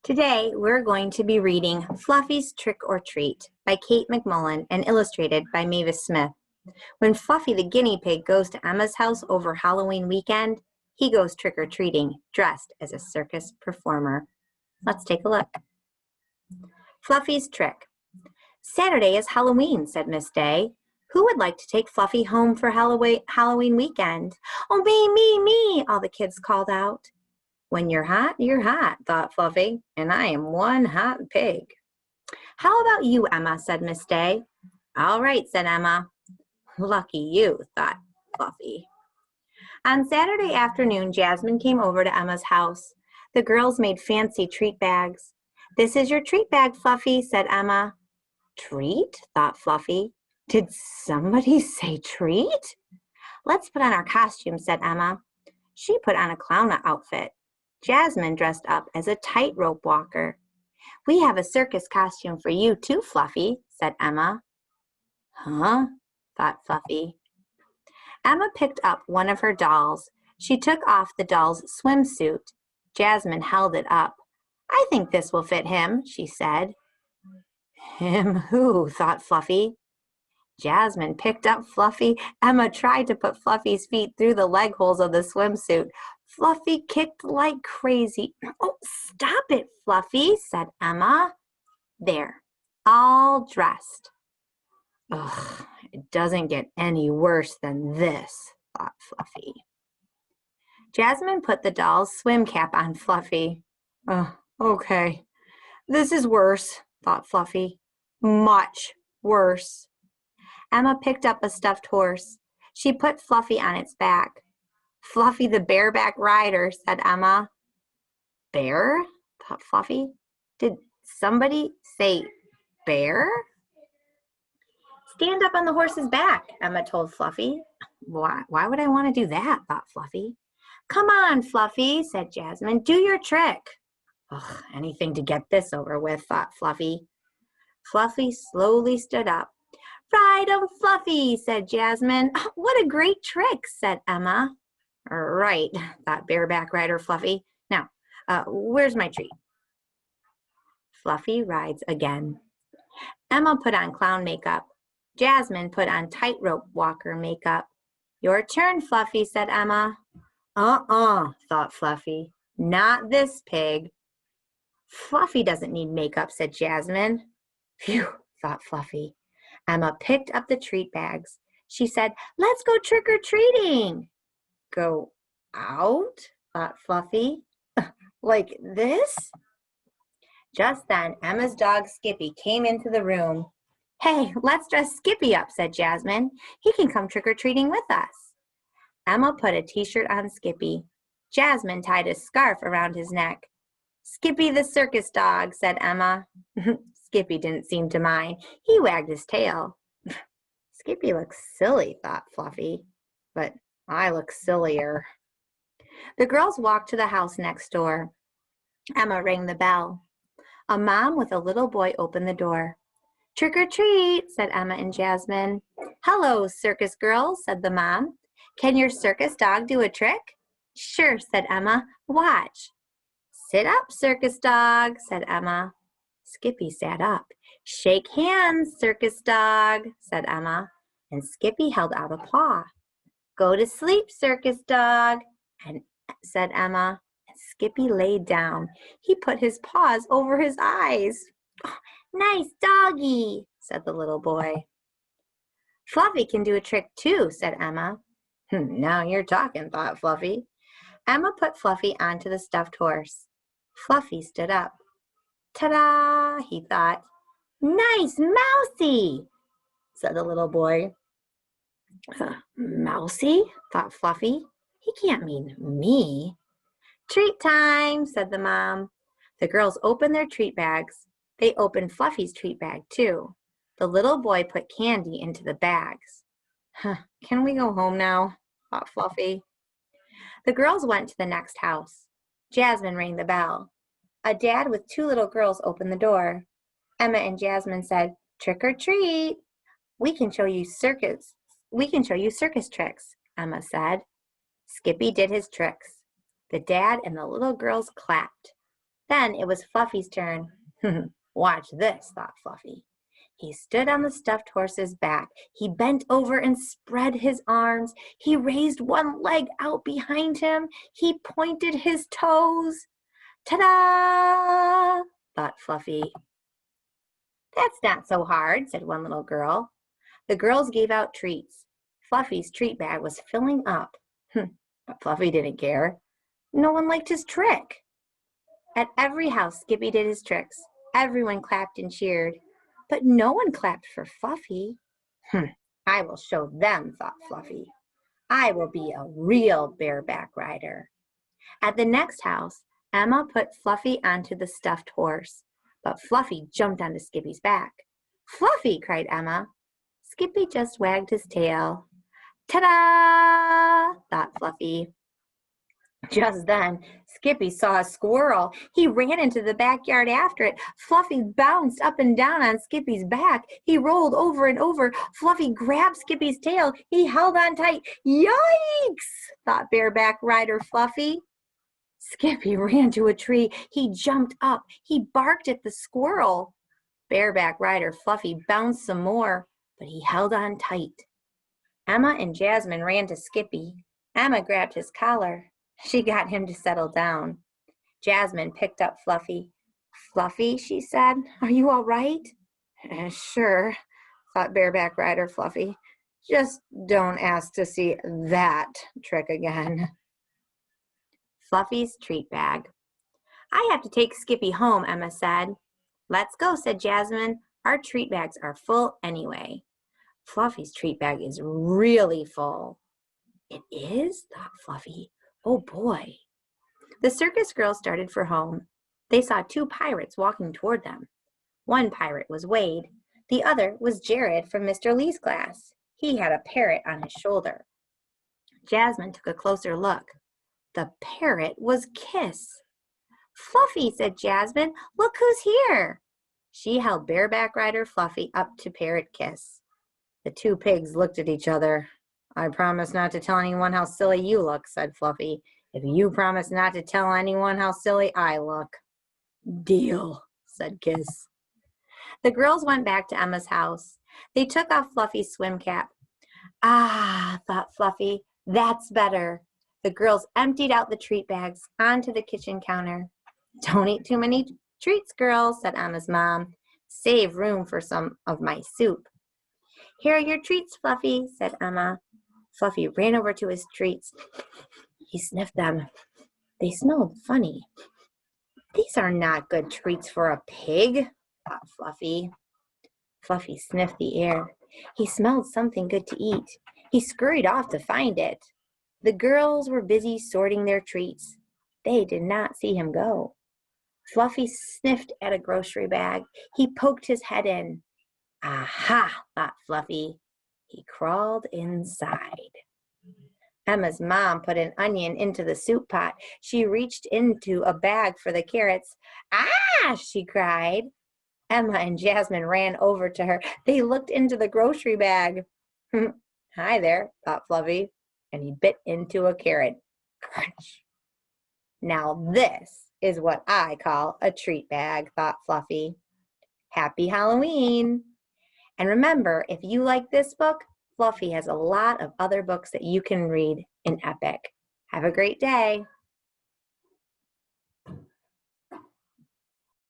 Today, we're going to be reading Fluffy's Trick or Treat by Kate McMullen and illustrated by Mavis Smith. When Fluffy the guinea pig goes to Emma's house over Halloween weekend, he goes trick-or-treating dressed as a circus performer. Let's take a look. Fluffy's Trick. Saturday is Halloween, said Miss Day. Who would like to take Fluffy home for Halloween weekend? Oh, me, all the kids called out. When you're hot, thought Fluffy, and I am one hot pig. How about you, Emma, said Miss Day. All right, said Emma. Lucky you, thought Fluffy. On Saturday afternoon, Jasmine came over to Emma's house. The girls made fancy treat bags. This is your treat bag, Fluffy, said Emma. Treat, thought Fluffy. Did somebody say treat? Let's put on our costumes, said Emma. She put on a clown outfit. Jasmine dressed up as a tightrope walker. We have a circus costume for you too, Fluffy, said Emma. Huh? Thought Fluffy. Emma picked up one of her dolls. She took off the doll's swimsuit. Jasmine held it up. I think this will fit him, she said. Him who? Thought Fluffy. Jasmine picked up Fluffy. Emma tried to put Fluffy's feet through the leg holes of the swimsuit. Fluffy kicked like crazy. Oh, stop it, Fluffy, said Emma. There, all dressed. Ugh, it doesn't get any worse than this, thought Fluffy. Jasmine put the doll's swim cap on Fluffy. Okay. This is worse, thought Fluffy. Much worse. Emma picked up a stuffed horse. She put Fluffy on its back. Fluffy the bareback rider, said Emma. Bear? Thought Fluffy. Did somebody say bear? Stand up on the horse's back, Emma told Fluffy. Why would I want to do that, thought Fluffy. Come on, Fluffy, said Jasmine. Do your trick. Ugh, anything to get this over with, thought Fluffy. Fluffy slowly stood up. Ride 'em, Fluffy, said Jasmine. What a great trick, said Emma. Right, thought bareback rider Fluffy. Now, where's my treat? Fluffy rides again. Emma put on clown makeup. Jasmine put on tightrope walker makeup. Your turn, Fluffy, said Emma. Thought Fluffy. Not this pig. Fluffy doesn't need makeup, said Jasmine. Phew, thought Fluffy. Emma picked up the treat bags. She said, let's go trick-or-treating. Go out, thought Fluffy. Like this? Just then, Emma's dog Skippy came into the room. Hey, let's dress Skippy up, said Jasmine. He can come trick-or-treating with us. Emma put a t-shirt on Skippy. Jasmine tied a scarf around his neck. Skippy the circus dog, said Emma. Skippy didn't seem to mind. He wagged his tail. Skippy looks silly, thought Fluffy. But I look sillier. The girls walked to the house next door. Emma rang the bell. A mom with a little boy opened the door. Trick or treat, said Emma and Jasmine. Hello, circus girls, said the mom. Can your circus dog do a trick? Sure, said Emma. Watch. Sit up, circus dog, said Emma. Skippy sat up. Shake hands, circus dog, said Emma, and Skippy held out a paw. Go to sleep, circus dog, said Emma, and Skippy laid down. He put his paws over his eyes. Oh, nice doggy, said the little boy. Fluffy can do a trick too, said Emma. Now you're talking, thought Fluffy. Emma put Fluffy onto the stuffed horse. Fluffy stood up. Ta-da, he thought. Nice mousy, said the little boy. Mousy, thought Fluffy. He can't mean me. Treat time, said the mom. The girls opened their treat bags. They opened Fluffy's treat bag too. The little boy put candy into the bags. Can we go home now, thought Fluffy. The girls went to the next house. Jasmine rang the bell. A dad with two little girls opened the door. Emma and Jasmine said, trick or treat. We can show you circus tricks, Emma said. Skippy did his tricks. The dad and the little girls clapped. Then it was Fluffy's turn. Watch this, thought Fluffy. He stood on the stuffed horse's back. He bent over and spread his arms. He raised one leg out behind him. He pointed his toes. Ta-da! Thought Fluffy. That's not so hard, said one little girl. The girls gave out treats. Fluffy's treat bag was filling up. But Fluffy didn't care. No one liked his trick. At every house, Skippy did his tricks. Everyone clapped and cheered. But no one clapped for Fluffy. I will show them, thought Fluffy. I will be a real bareback rider. At the next house, Emma put Fluffy onto the stuffed horse, but Fluffy jumped onto Skippy's back. Fluffy, cried Emma. Skippy just wagged his tail. Ta-da! Thought Fluffy. Just then, Skippy saw a squirrel. He ran into the backyard after it. Fluffy bounced up and down on Skippy's back. He rolled over and over. Fluffy grabbed Skippy's tail. He held on tight. Yikes! Thought bareback rider Fluffy. Skippy ran to a tree. He jumped up. He barked at the squirrel. Bareback rider Fluffy bounced some more, but he held on tight. Emma and Jasmine ran to Skippy. Emma grabbed his collar. She got him to settle down. Jasmine picked up Fluffy. Fluffy, she said, are you all right? Sure, thought bareback rider Fluffy. Just don't ask to see that trick again. Fluffy's treat bag. I have to take Skippy home, Emma said. Let's go, said Jasmine. Our treat bags are full anyway. Fluffy's treat bag is really full. It is, thought Fluffy. Oh boy. The circus girls started for home. They saw two pirates walking toward them. One pirate was Wade. The other was Jared from Mr. Lee's class. He had a parrot on his shoulder. Jasmine took a closer look. The parrot was Kiss. Fluffy, said Jasmine, look who's here. She held bareback rider Fluffy up to Parrot Kiss. The two pigs looked at each other. I promise not to tell anyone how silly you look, said Fluffy, if you promise not to tell anyone how silly I look. Deal, said Kiss. The girls went back to Emma's house. They took off Fluffy's swim cap. Ah, thought Fluffy, that's better. The girls emptied out the treat bags onto the kitchen counter. Don't eat too many treats, girls, said Emma's mom. Save room for some of my soup. Here are your treats, Fluffy, said Emma. Fluffy ran over to his treats. He sniffed them. They smelled funny. These are not good treats for a pig, thought Fluffy. Fluffy sniffed the air. He smelled something good to eat. He scurried off to find it. The girls were busy sorting their treats. They did not see him go. Fluffy sniffed at a grocery bag. He poked his head in. Aha, thought Fluffy. He crawled inside. Emma's mom put an onion into the soup pot. She reached into a bag for the carrots. Ah, she cried. Emma and Jasmine ran over to her. They looked into the grocery bag. Hi there, thought Fluffy, and he bit into a carrot. Crunch. Now this is what I call a treat bag, thought Fluffy. Happy Halloween! And remember, if you like this book, Fluffy has a lot of other books that you can read in Epic. Have a great day.